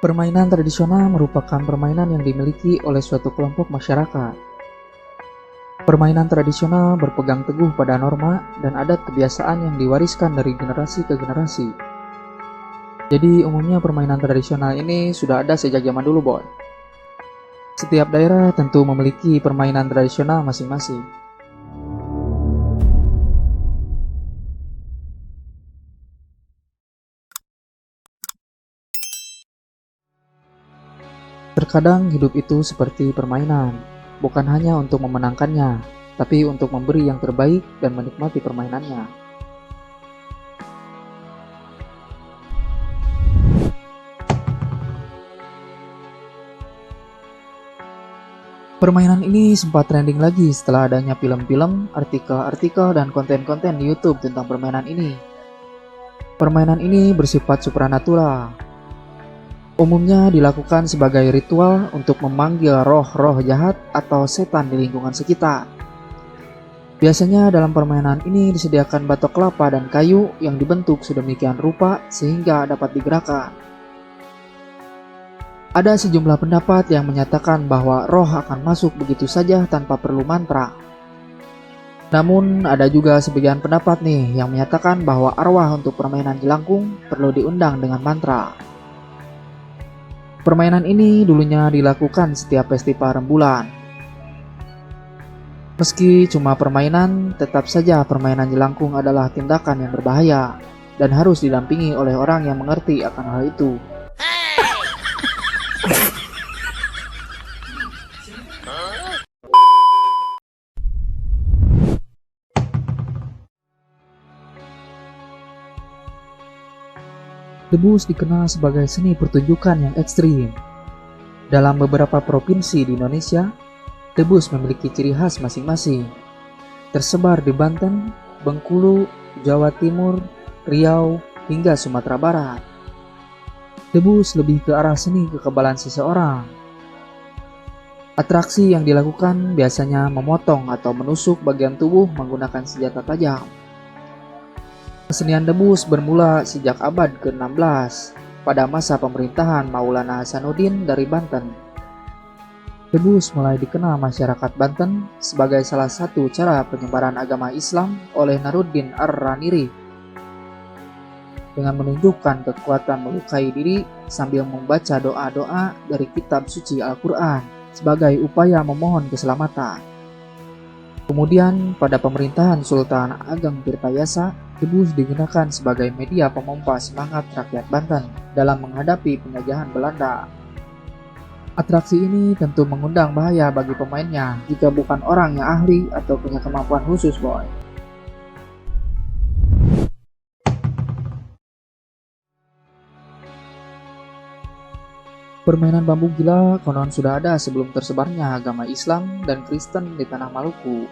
Permainan tradisional merupakan permainan yang dimiliki oleh suatu kelompok masyarakat. Permainan tradisional berpegang teguh pada norma dan adat kebiasaan yang diwariskan dari generasi ke generasi. Jadi umumnya permainan tradisional ini sudah ada sejak zaman dulu, boy. Setiap daerah tentu memiliki permainan tradisional masing-masing. Terkadang hidup itu seperti permainan, bukan hanya untuk memenangkannya, tapi untuk memberi yang terbaik dan menikmati permainannya. Permainan ini sempat trending lagi setelah adanya film-film, artikel-artikel, dan konten-konten di YouTube tentang permainan ini. Permainan ini bersifat supranatural. Umumnya dilakukan sebagai ritual untuk memanggil roh-roh jahat atau setan di lingkungan sekitar. Biasanya dalam permainan ini disediakan batok kelapa dan kayu yang dibentuk sedemikian rupa sehingga dapat digerakkan. Ada sejumlah pendapat yang menyatakan bahwa roh akan masuk begitu saja tanpa perlu mantra. Namun ada juga sebagian pendapat nih yang menyatakan bahwa arwah untuk permainan jelangkung perlu diundang dengan mantra. Permainan ini dulunya dilakukan setiap festival rembulan. Meski cuma permainan, tetap saja permainan jelangkung adalah tindakan yang berbahaya dan harus didampingi oleh orang yang mengerti akan hal itu. Debus dikenal sebagai seni pertunjukan yang ekstrim. Dalam beberapa provinsi di Indonesia, debus memiliki ciri khas masing-masing. Tersebar di Banten, Bengkulu, Jawa Timur, Riau, hingga Sumatera Barat. Debus lebih ke arah seni kekebalan seseorang. Atraksi yang dilakukan biasanya memotong atau menusuk bagian tubuh menggunakan senjata tajam. Kesenian debus bermula sejak abad ke-16 pada masa pemerintahan Maulana Hasanuddin dari Banten. Debus mulai dikenal masyarakat Banten sebagai salah satu cara penyebaran agama Islam oleh Naruddin Ar-Raniri dengan menunjukkan kekuatan melukai diri sambil membaca doa-doa dari kitab suci Al-Quran sebagai upaya memohon keselamatan. Kemudian pada pemerintahan Sultan Ageng Tirtayasa, debus digunakan sebagai media pemompa semangat rakyat Banten dalam menghadapi penjajahan Belanda. Atraksi ini tentu mengundang bahaya bagi pemainnya jika bukan orang yang ahli atau punya kemampuan khusus, boy. Permainan bambu gila konon sudah ada sebelum tersebarnya agama Islam dan Kristen di tanah Maluku.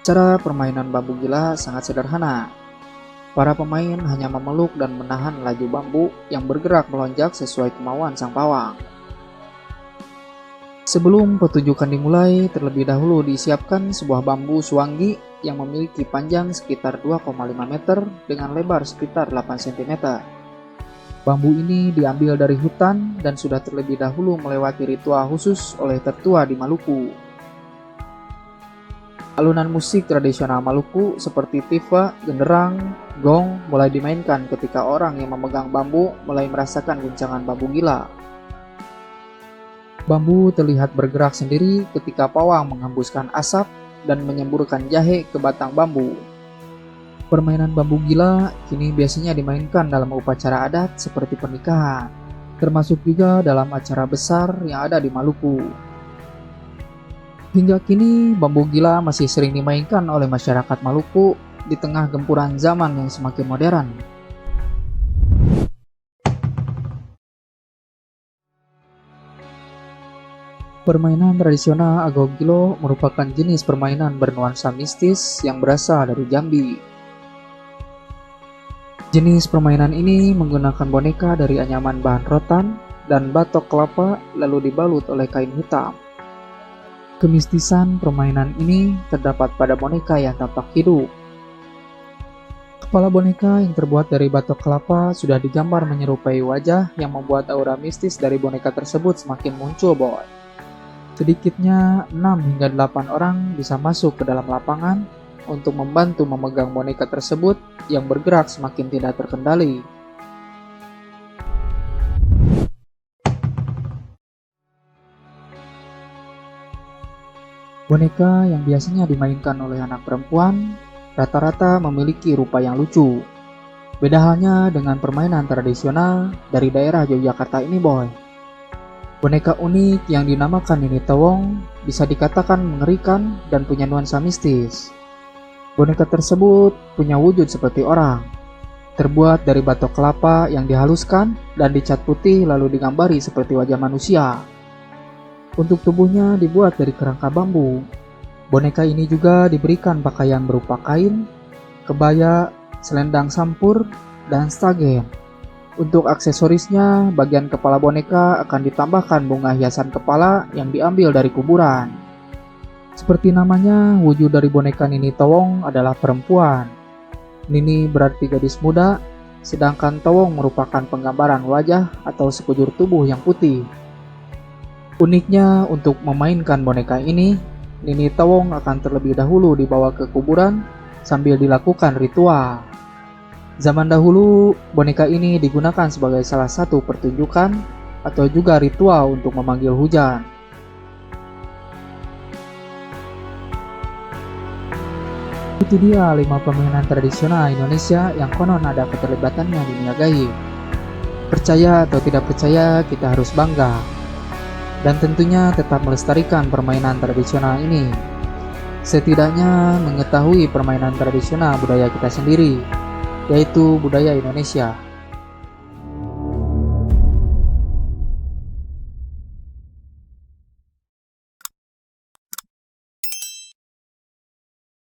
Cara permainan bambu gila sangat sederhana. Para pemain hanya memeluk dan menahan laju bambu yang bergerak melonjak sesuai kemauan sang pawang. Sebelum pertunjukan dimulai, terlebih dahulu disiapkan sebuah bambu suanggi yang memiliki panjang sekitar 2,5 meter dengan lebar sekitar 8 cm. Bambu ini diambil dari hutan dan sudah terlebih dahulu melewati ritual khusus oleh tertua di Maluku. Alunan musik tradisional Maluku seperti tifa, genderang, gong mulai dimainkan ketika orang yang memegang bambu mulai merasakan guncangan bambu gila. Bambu terlihat bergerak sendiri ketika pawang menghembuskan asap dan menyemburkan jahe ke batang bambu. Permainan bambu gila kini biasanya dimainkan dalam upacara adat seperti pernikahan, termasuk juga dalam acara besar yang ada di Maluku. Hingga kini, bambu gila masih sering dimainkan oleh masyarakat Maluku di tengah gempuran zaman yang semakin modern. Permainan tradisional Agogilo merupakan jenis permainan bernuansa mistis yang berasal dari Jambi. Jenis permainan ini menggunakan boneka dari anyaman bahan rotan dan batok kelapa lalu dibalut oleh kain hitam. Kemistisan permainan ini terdapat pada boneka yang tampak hidup. Kepala boneka yang terbuat dari batok kelapa sudah digambar menyerupai wajah yang membuat aura mistis dari boneka tersebut semakin muncul, boy. Sedikitnya 6 hingga 8 orang bisa masuk ke dalam lapangan untuk membantu memegang boneka tersebut yang bergerak semakin tidak terkendali. Boneka yang biasanya dimainkan oleh anak perempuan rata-rata memiliki rupa yang lucu. Beda halnya dengan permainan tradisional dari daerah Yogyakarta ini, boy. Boneka unik yang dinamakan Nini Tawong bisa dikatakan mengerikan dan punya nuansa mistis. Boneka tersebut punya wujud seperti orang, terbuat dari batok kelapa yang dihaluskan dan dicat putih lalu digambari seperti wajah manusia. Untuk tubuhnya dibuat dari kerangka bambu. Boneka ini juga diberikan pakaian berupa kain, kebaya, selendang sampur, dan stagen. Untuk aksesorisnya, bagian kepala boneka akan ditambahkan bunga hiasan kepala yang diambil dari kuburan. Seperti namanya, wujud dari boneka Nini Tawong adalah perempuan. Nini berarti gadis muda, sedangkan Tawong merupakan penggambaran wajah atau sekujur tubuh yang putih. Uniknya, untuk memainkan boneka ini, Nini Tawong akan terlebih dahulu dibawa ke kuburan sambil dilakukan ritual. Zaman dahulu, boneka ini digunakan sebagai salah satu pertunjukan atau juga ritual untuk memanggil hujan. Itu dia 5 permainan tradisional Indonesia yang konon ada keterlibatannya di dunia gaib. Percaya atau tidak percaya, kita harus bangga. Dan tentunya tetap melestarikan permainan tradisional ini. Setidaknya mengetahui permainan tradisional budaya kita sendiri, yaitu budaya Indonesia.